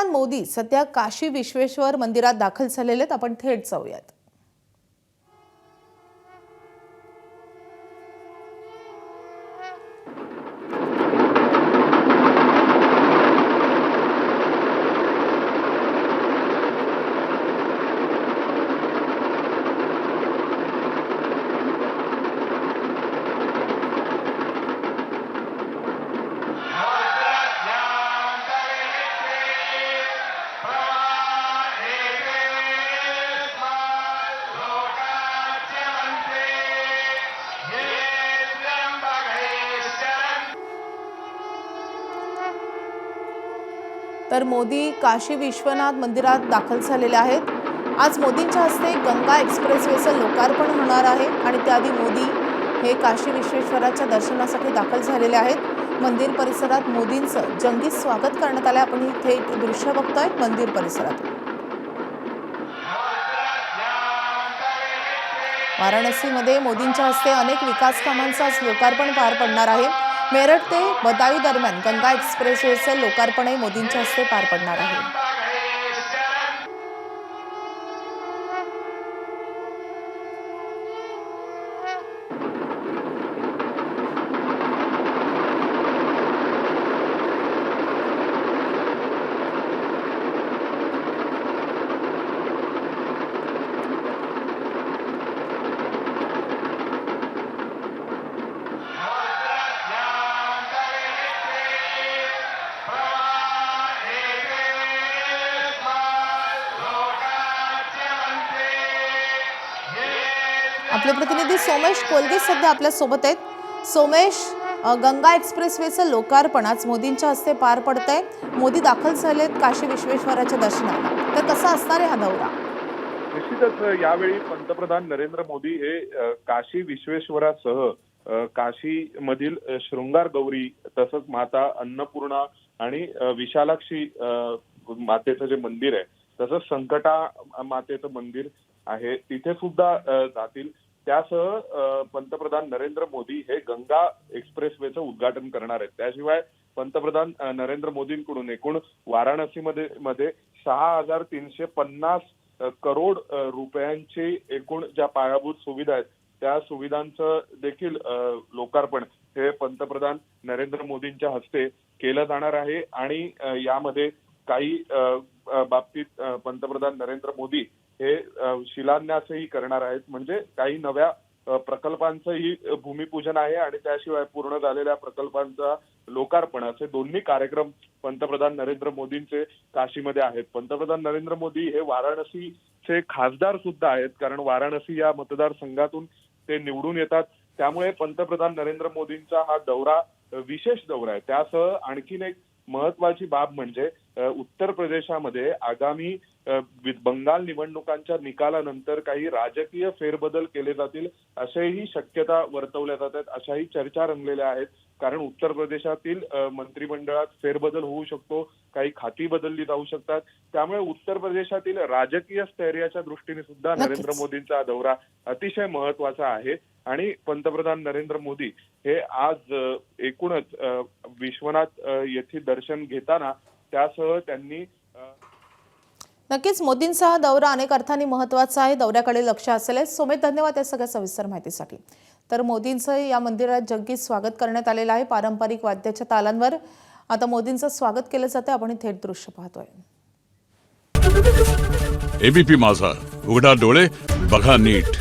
पंतप्रधान मोदी सध्या काशी विश्वेश्वर मंदिरात दाखल झालेले आहेत। आपण थेट जाऊयात। तर मोदी काशी विश्वनाथ मंदिरात दाखल झालेले आहेत। आज मोदींच्या हस्ते गंगा एक्सप्रेसवेचं लोकार्पण होणार आहे आणि त्याआधी मोदी हे काशी विश्वेश्वराच्या दर्शनासाठी दाखल झालेले आहेत। मंदिर परिसरात मोदींचं जंगी स्वागत करण्यात आले। आपण ही थेट दृश्य बघतोय मंदिर परिसरात। वाराणसीमध्ये मोदींच्या हस्ते अनेक विकास कामांचं लोकार्पण पार पडणार आहे। मेरठ ते बदायूं दरम्यान गंगा एक्सप्रेसवेचं लोकार्पणही मोदींच्या हस्ते पार पडणार आहे। आपले प्रतिनिधी सोमेश कोलगे सध्या आपल्या सोबत आहेत। सोमेश, गंगा एक्सप्रेसवेचं लोकार्पण आज मोदींच्या हस्ते पार पडतंय। मोदी दाखल झालेत काशी विश्वेश्वराच्या दर्शनाला, तर कसा असणार आहे हा दौरा? निश्चितच यावेळी पंतप्रधान नरेंद्र मोदी हे काशी विश्वेश्वरासह काशी मधील शृंगार गौरी तसंच माता अन्नपूर्णा आणि विशालाक्षी मातेचं जे मंदिर आहे तसंच संकटा मातेचं मंदिर आहे तिथे सुद्धा जातील। त्यासह पंतप्रधान नरेंद्र मोदी हे गंगा एक्सप्रेसवेचं उद्घाटन करणार आहेत। त्याशिवाय पंतप्रधान नरेंद्र मोदींकडून एकूण वाराणसीमध्ये 6,350 करोड रुपयांची एकूण ज्या पायाभूत सुविधा आहेत त्या सुविधांचं देखील लोकार्पण हे पंतप्रधान नरेंद्र मोदींच्या हस्ते केलं जाणार आहे। आणि यामध्ये काही बाबतीत पंतप्रधान नरेंद्र मोदी हे शिलान्यासही करणार आहेत, म्हणजे काही नव्या प्रकल्पांचंही भूमिपूजन आहे आणि त्याशिवाय पूर्ण झालेल्या प्रकल्पांचा लोकार्पण असे दोन्ही कार्यक्रम पंतप्रधान नरेंद्र मोदींचे काशीमध्ये आहेत। पंतप्रधान नरेंद्र मोदी हे वाराणसीचे खासदार सुद्धा आहेत, कारण वाराणसी या मतदारसंघातून ते निवडून येतात। त्यामुळे पंतप्रधान नरेंद्र मोदींचा हा दौरा विशेष दौरा आहे। त्यासह आणखीन एक महत्वाची बाब म्हणजे उत्तर प्रदेशामध्ये आगामी बंगाल निवडणुकांच्या निकालानंतर काही राजकीय फेरबदल केले जातील अशाही शक्यता वर्तवल्या जातात, अशाही चर्चा रंगलेल्या आहेत। कारण उत्तर प्रदेशातील मंत्रिमंडळात फेरबदल होऊ शकतो, काही खाती बदलली जाऊ शकतात। त्यामुळे उत्तर प्रदेशातील राजकीय स्थैर्याच्या दृष्टीने सुद्धा नरेंद्र मोदींचा दौरा अतिशय महत्वाचा आहे। आणि पंतप्रधान नरेंद्र मोदी हे आज एकूणच विश्वनाथ येथे दर्शन घेताना त्यासह त्यांनी नक्कीच मोदींचा हा दौरा अनेक अर्थांनी महत्त्वाचा आहे। दौऱ्याकडे लक्ष असेल। सोमेश, धन्यवाद या सगळ्या सविस्तर माहितीसाठी। तर मोदींचं या मंदिरात जंगी स्वागत करण्यात आलेलं आहे। पारंपरिक वाद्याच्या तालांवर आता मोदींचं स्वागत केलं जातं। आपण थेट दृश्य पाहतोय। एबीपी माझा, उघडा डोळे बघा नीट।